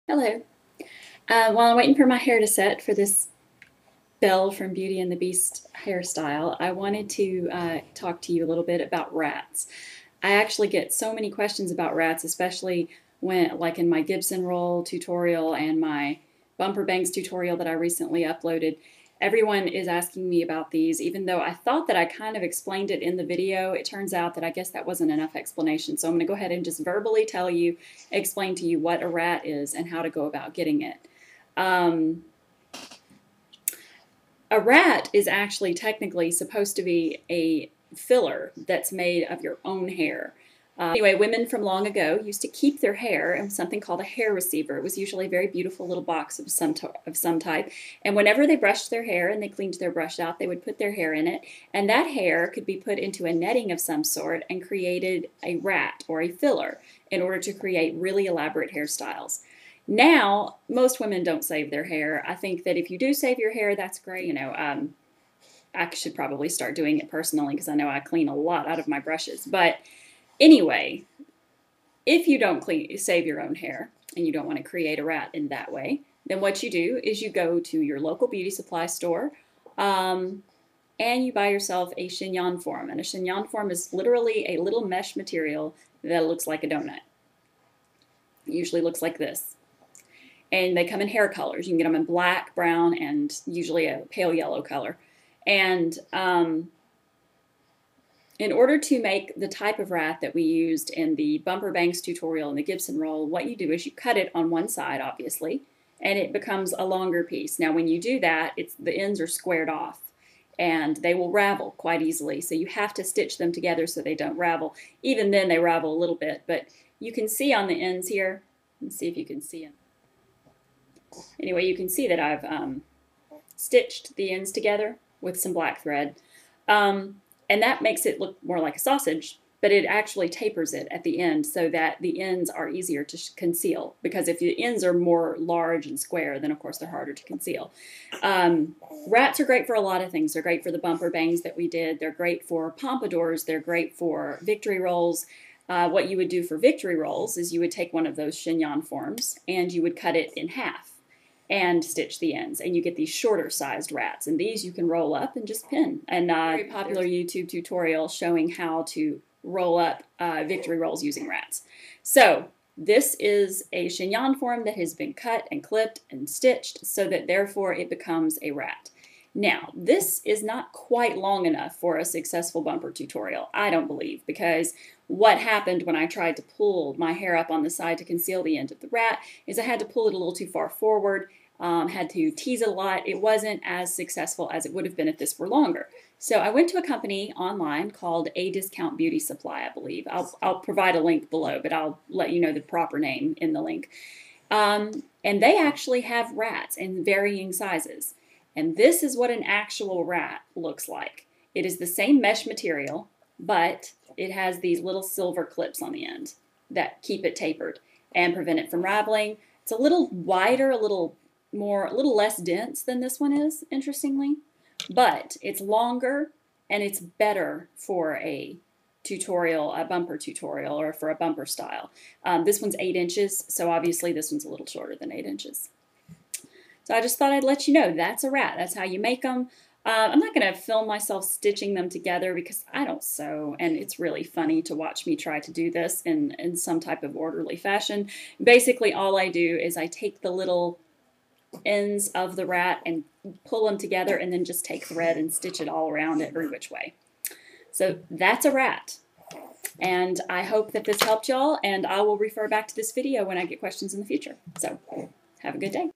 Hello. While I'm waiting for my hair to set for this Belle from Beauty and the Beast hairstyle, I wanted to talk to you a little bit about rats. I actually get so many questions about rats, especially when, like in my Gibson roll tutorial and my bumper bangs tutorial that I recently uploaded. Everyone is asking me about these, even though I thought that I kind of explained it in the video. It turns out that I guess that wasn't enough explanation. So I'm going to go ahead and just verbally tell you, explain to you what a rat is and how to go about getting it. A rat is actually technically supposed to be a filler that's made of your own hair. Anyway, women from long ago used to keep their hair in something called a hair receiver. It was usually a very beautiful little box of some type. And whenever they brushed their hair and they cleaned their brush out, they would put their hair in it. And that hair could be put into a netting of some sort and created a rat or a filler in order to create really elaborate hairstyles. Now, most women don't save their hair. I think that if you do save your hair, that's great. I should probably start doing it personally because I know I clean a lot out of my brushes. But anyway, if you don't save your own hair and you don't want to create a rat in that way, then what you do is you go to your local beauty supply store and you buy yourself a chignon form. And a chignon form is literally a little mesh material that looks like a donut. It usually looks like this. And they come in hair colors. You can get them in black, brown, and usually a pale yellow color. And in order to make the type of rat that we used in the bumper bangs tutorial and the Gibson roll, what you do is you cut it on one side, obviously, and it becomes a longer piece. Now, when you do that, the ends are squared off, and they will ravel quite easily. So you have to stitch them together so they don't ravel. Even then, they ravel a little bit, but you can see on the ends here. Let's see if you can see them. Anyway, you can see that I've stitched the ends together with some black thread. And that makes it look more like a sausage, but it actually tapers it at the end so that the ends are easier to conceal. Because if the ends are more large and square, then of course they're harder to conceal. Rats are great for a lot of things. They're great for the bumper bangs that we did. They're great for pompadours. They're great for victory rolls. What you would do for victory rolls is you would take one of those chignon forms and you would cut it in half and stitch the ends, and you get these shorter sized rats, and these you can roll up and just pin. And very popular YouTube tutorial showing how to roll up victory rolls using rats. So this is a chignon form that has been cut and clipped and stitched so that therefore it becomes a rat. Now, this is not quite long enough for a successful bumper tutorial, I don't believe, because what happened when I tried to pull my hair up on the side to conceal the end of the rat is I had to pull it a little too far forward, had to tease it a lot. It wasn't as successful as it would have been if this were longer. So I went to a company online called A Discount Beauty Supply, I believe. I'll provide a link below, but I'll let you know the proper name in the link. And they actually have rats in varying sizes. And this is what an actual rat looks like. It is the same mesh material, but it has these little silver clips on the end that keep it tapered and prevent it from raveling. It's a little wider, a little less dense than this one is, interestingly, but it's longer and it's better for a tutorial, a bumper tutorial, or for a bumper style. This one's 8 inches, so obviously this one's a little shorter than 8 inches. So I just thought I'd let you know that's a rat. That's how you make them. I'm not going to film myself stitching them together because I don't sew, and it's really funny to watch me try to do this in some type of orderly fashion. Basically, all I do is I take the little ends of the rat and pull them together and then just take thread and stitch it all around every which way. So that's a rat. And I hope that this helped y'all, and I will refer back to this video when I get questions in the future. So have a good day.